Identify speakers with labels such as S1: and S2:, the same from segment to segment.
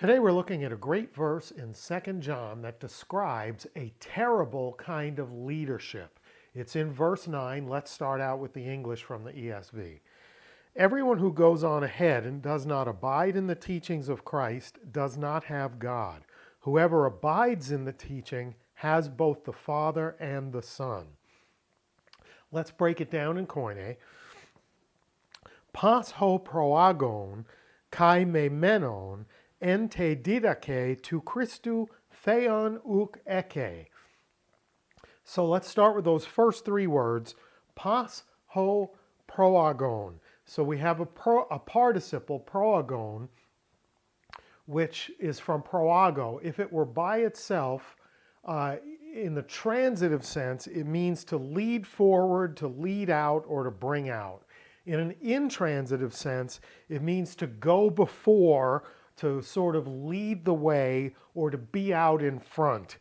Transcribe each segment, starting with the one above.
S1: Today we're looking at a great verse in 2 John that describes a terrible kind of leadership. It's in verse 9. Let's start out with the English from the ESV. Everyone who goes on ahead and does not abide in the teachings of Christ does not have God. Whoever abides in the teaching has both the Father and the Son. Let's break it down in Koine. Pas ho proagon kai me menon en te didake tu Christu theon uk eke. So let's start with those first three words, pas ho proagon. So we have a participle, proagon, which is from proago. If it were by itself, in the transitive sense, it means to lead forward, to lead out, or to bring out. In an intransitive sense, it means to go before, to sort of lead the way, or to be out in front.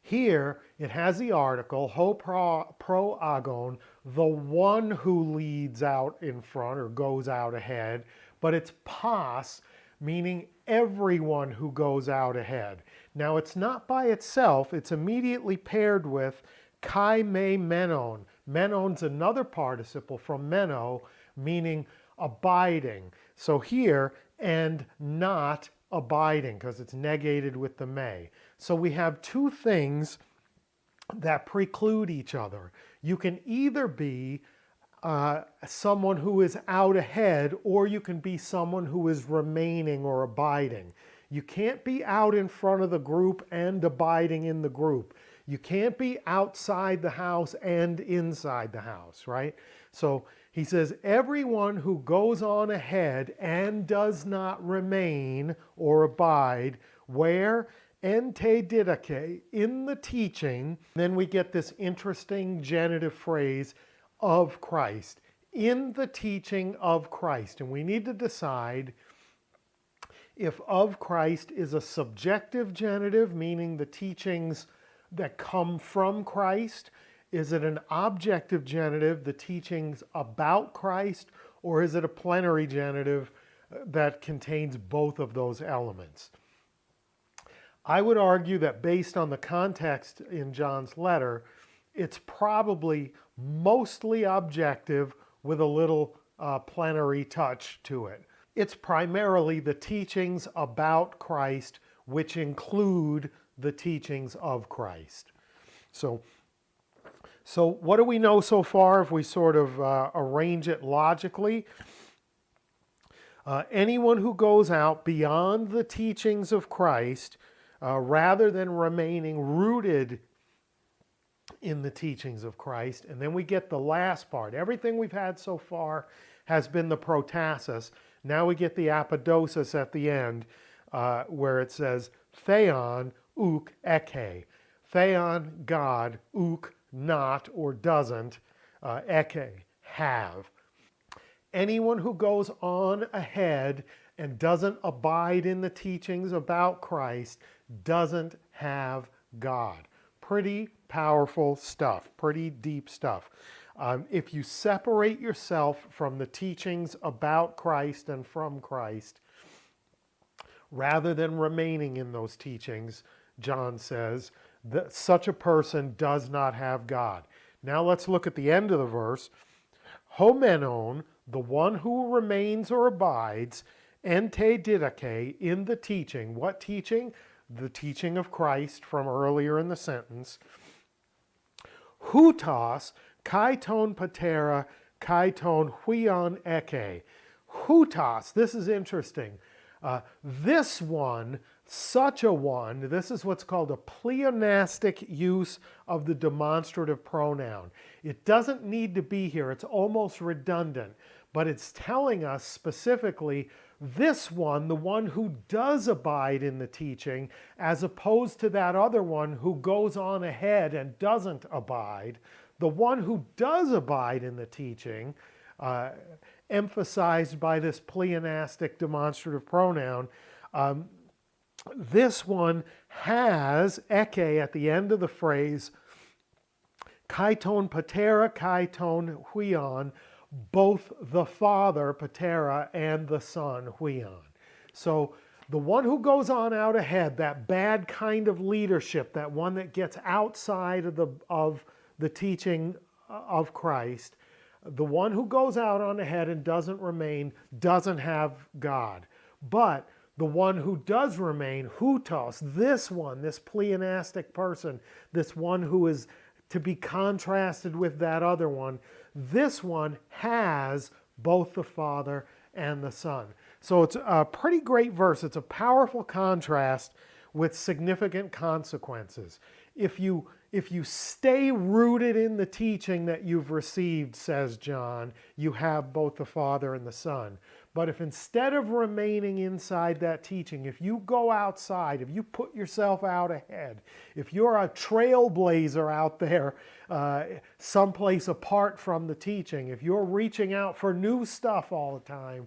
S1: Here, it has the article, ho proagon, the one who leads out in front or goes out ahead, but it's pas, meaning everyone who goes out ahead. Now, it's not by itself, it's immediately paired with kai me menon. Menon's another participle from meno, meaning abiding. So here, and not abiding, because it's negated with the may. So we have two things that preclude each other. You can either be someone who is out ahead, or you can be someone who is remaining or abiding. You can't be out in front of the group and abiding in the group. You can't be outside the house and inside the house, right? So he says, everyone who goes on ahead and does not remain or abide, where? En te didake, in the teaching. Then we get this interesting genitive phrase, of Christ. In the teaching of Christ. And we need to decide if of Christ is a subjective genitive, meaning the teachings that come from Christ. Is it an objective genitive, the teachings about Christ, or is it a plenary genitive that contains both of those elements? I would argue that based on the context in John's letter, it's probably mostly objective with a little plenary touch to it. It's primarily the teachings about Christ, which include the teachings of Christ. So what do we know so far if we sort of arrange it logically? Anyone who goes out beyond the teachings of Christ, rather than remaining rooted in the teachings of Christ, and then we get the last part. Everything we've had so far has been the protasis. Now we get the apodosis at the end, where it says, theon uk eke. Theon, God, uk, not or doesn't, eke, have. Anyone who goes on ahead and doesn't abide in the teachings about Christ doesn't have God. Pretty powerful stuff, pretty deep stuff. If you separate yourself from the teachings about Christ and from Christ, rather than remaining in those teachings, John says, that such a person does not have God. Now let's look at the end of the verse. Homenon, the one who remains or abides, en te didake, in the teaching. What teaching? The teaching of Christ from earlier in the sentence. Hutos, kaiton patera, kaiton huion eke. Hutos, this is interesting. This one, such a one, this is what's called a pleonastic use of the demonstrative pronoun. It doesn't need to be here. It's almost redundant, but it's telling us specifically this one, the one who does abide in the teaching, as opposed to that other one who goes on ahead and doesn't abide. The one who does abide in the teaching, emphasized by this pleonastic demonstrative pronoun, this one has eke at the end of the phrase, kaiton patera, kaiton huion, both the Father, patera, and the Son, huion. So The one who goes on out ahead, that bad kind of leadership, that one that gets outside of the teaching of Christ, the one who goes out on ahead and doesn't remain, doesn't have God. But the one who does remain, hutos, this one, this pleonastic person, this one who is to be contrasted with that other one, this one has both the Father and the Son. So it's a pretty great verse. It's a powerful contrast with significant consequences. If you stay rooted in the teaching that you've received, says John, you have both the Father and the Son. But if instead of remaining inside that teaching, if you go outside, if you put yourself out ahead, if you're a trailblazer out there someplace apart from the teaching, if you're reaching out for new stuff all the time,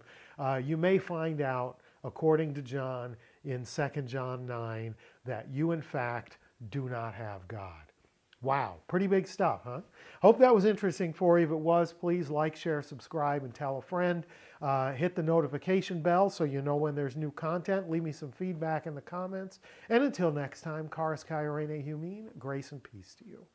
S1: you may find out, according to John in 2 John 9, that you in fact do not have God. Wow, pretty big stuff, huh? Hope that was interesting for you. If it was, please like, share, subscribe, and tell a friend. Hit the notification bell so you know when there's new content. Leave me some feedback in the comments. And until next time, Charis Kai Rene Humin, grace and peace to you.